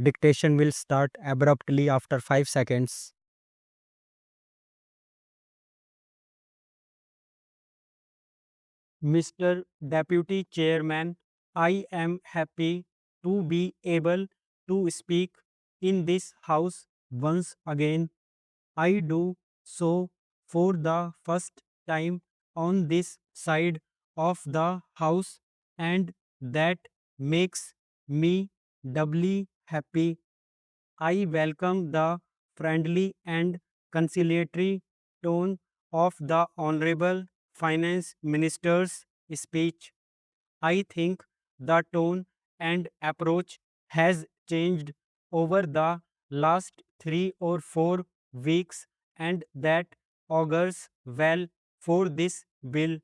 Dictation will start abruptly after 5 seconds. Mr. Deputy Chairman, I am happy to be able to speak in this House once again. I do so for the first time on this side of the House, and that makes me doubly happy. I welcome the friendly and conciliatory tone of the Honorable Finance Minister's speech. I think the tone and approach has changed over the last 3 or 4 weeks, and that augurs well for this bill,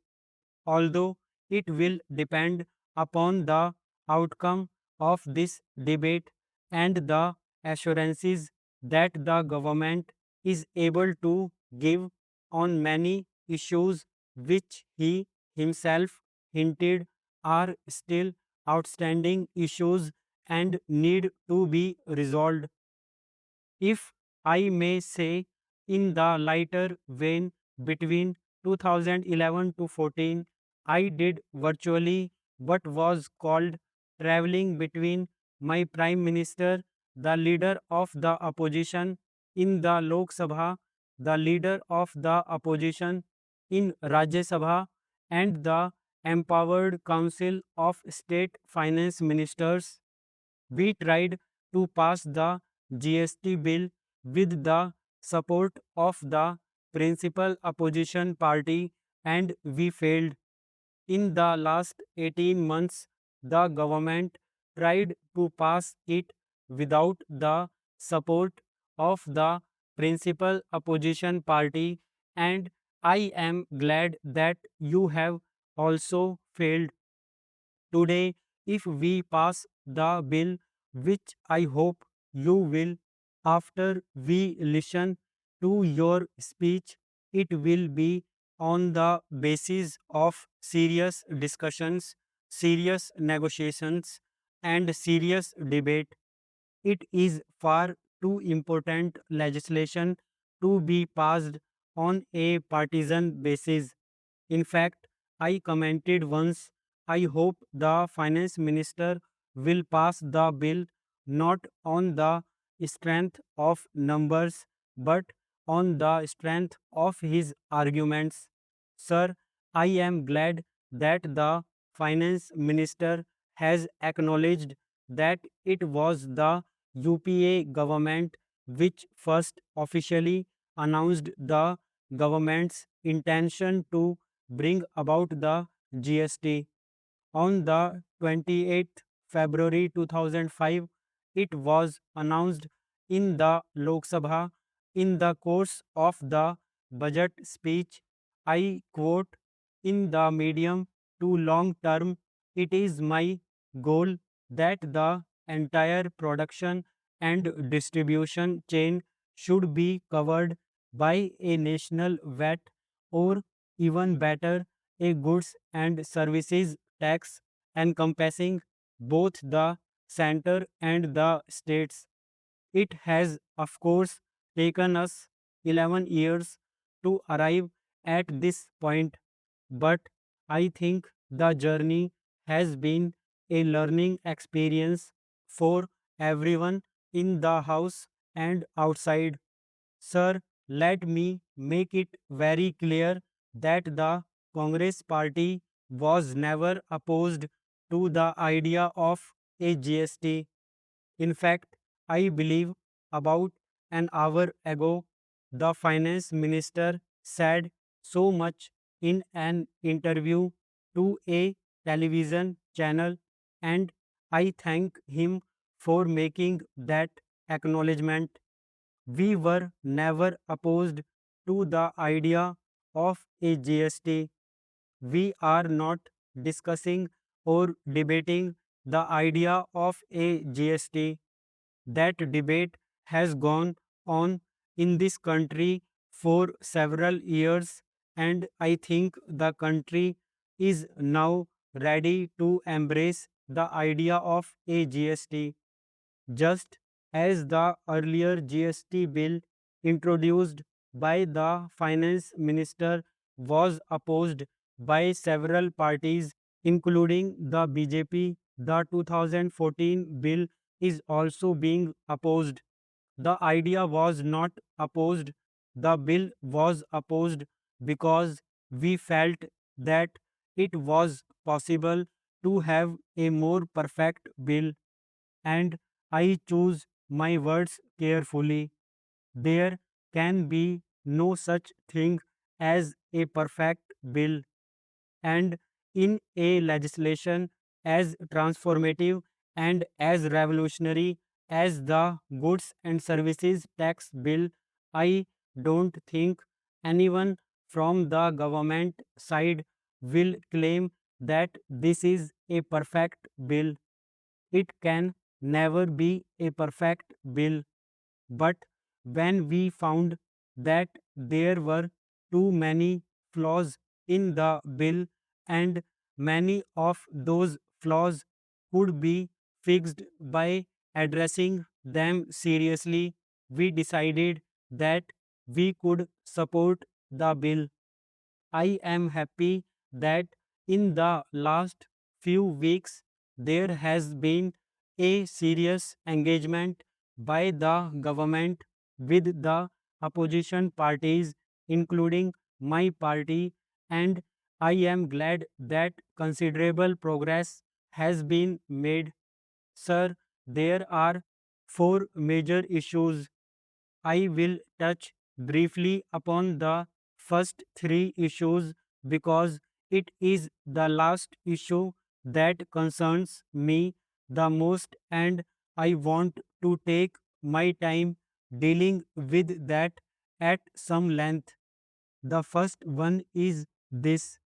although it will depend upon the outcome of this debate and the assurances that the government is able to give on many issues which he himself hinted are still outstanding issues and need to be resolved. If I may say, in the lighter vein, between 2011 to 14, I did virtually what was called traveling between my Prime Minister, the leader of the opposition in the Lok Sabha, the leader of the opposition in Rajya Sabha, and the empowered Council of State Finance Ministers. We tried to pass the GST bill with the support of the principal opposition party, and we failed. In the last 18 months, the government tried to pass it without the support of the principal opposition party, and I am glad that you have also failed. Today, if we pass the bill, which I hope you will, after we listen to your speech, it will be on the basis of serious discussions, serious negotiations, and serious debate. It is far too important legislation to be passed on a partisan basis. In fact, I commented once, I hope the finance minister will pass the bill not on the strength of numbers but on the strength of his arguments. Sir, I am glad that the finance minister has acknowledged that it was the UPA government which first officially announced the government's intention to bring about the GST. On the 28th February 2005, it was announced in the Lok Sabha in the course of the budget speech. I quote, in the medium to long term, it is my goal that the entire production and distribution chain should be covered by a national VAT, or even better, a goods and services tax encompassing both the center and the states. It has, of course, taken us 11 years to arrive at this point, but I think the journey has been a learning experience for everyone in the house and outside. Sir, let me make it very clear that the Congress party was never opposed to the idea of a GST. In fact, I believe about an hour ago, the finance minister said so much in an interview to a television channel, and I thank him for making that acknowledgement. We were never opposed to the idea of a GST. We are not discussing or debating the idea of a GST. That debate has gone on in this country for several years, and I think the country is now ready to embrace the idea of a GST. just as the earlier GST bill introduced by the finance minister was opposed by several parties, including the BJP. The 2014 bill is also being opposed. The idea was not opposed, the bill was opposed because we felt that it was possible to have a more perfect bill, and I choose my words carefully. There can be no such thing as a perfect bill, and in a legislation as transformative and as revolutionary as the Goods and Services Tax Bill, I don't think anyone from the government side will claim that this is a perfect bill. It can never be a perfect bill, but when we found that there were too many flaws in the bill and many of those flaws could be fixed by addressing them seriously, we decided that we could support the bill. I am happy that in the last few weeks there has been a serious engagement by the government with the opposition parties, including my party, and I am glad that considerable progress has been made. Sir, there are four major issues. I will touch briefly upon the first three issues because it is the last issue that concerns me the most, and I want to take my time dealing with that at some length. The first one is this: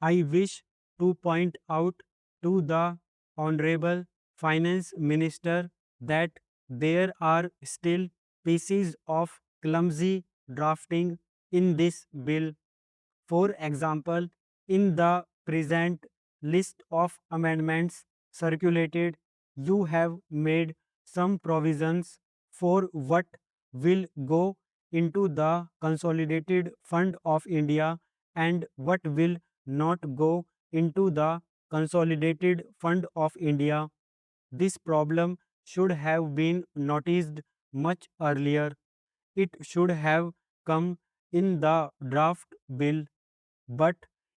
I wish to point out to the Honorable Finance Minister that there are still pieces of clumsy drafting in this bill. For example, in the present list of amendments circulated, you have made some provisions for what will go into the Consolidated Fund of India and what will not go into the Consolidated Fund of India. This problem should have been noticed much earlier. It should have come in the draft bill, but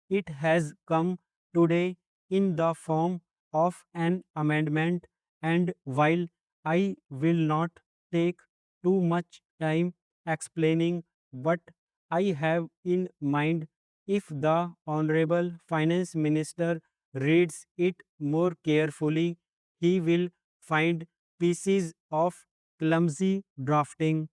it has come today in the form of an amendment. And while I will not take too much time explaining what I have in mind, if the Honorable Finance Minister reads it more carefully, he will find pieces of clumsy drafting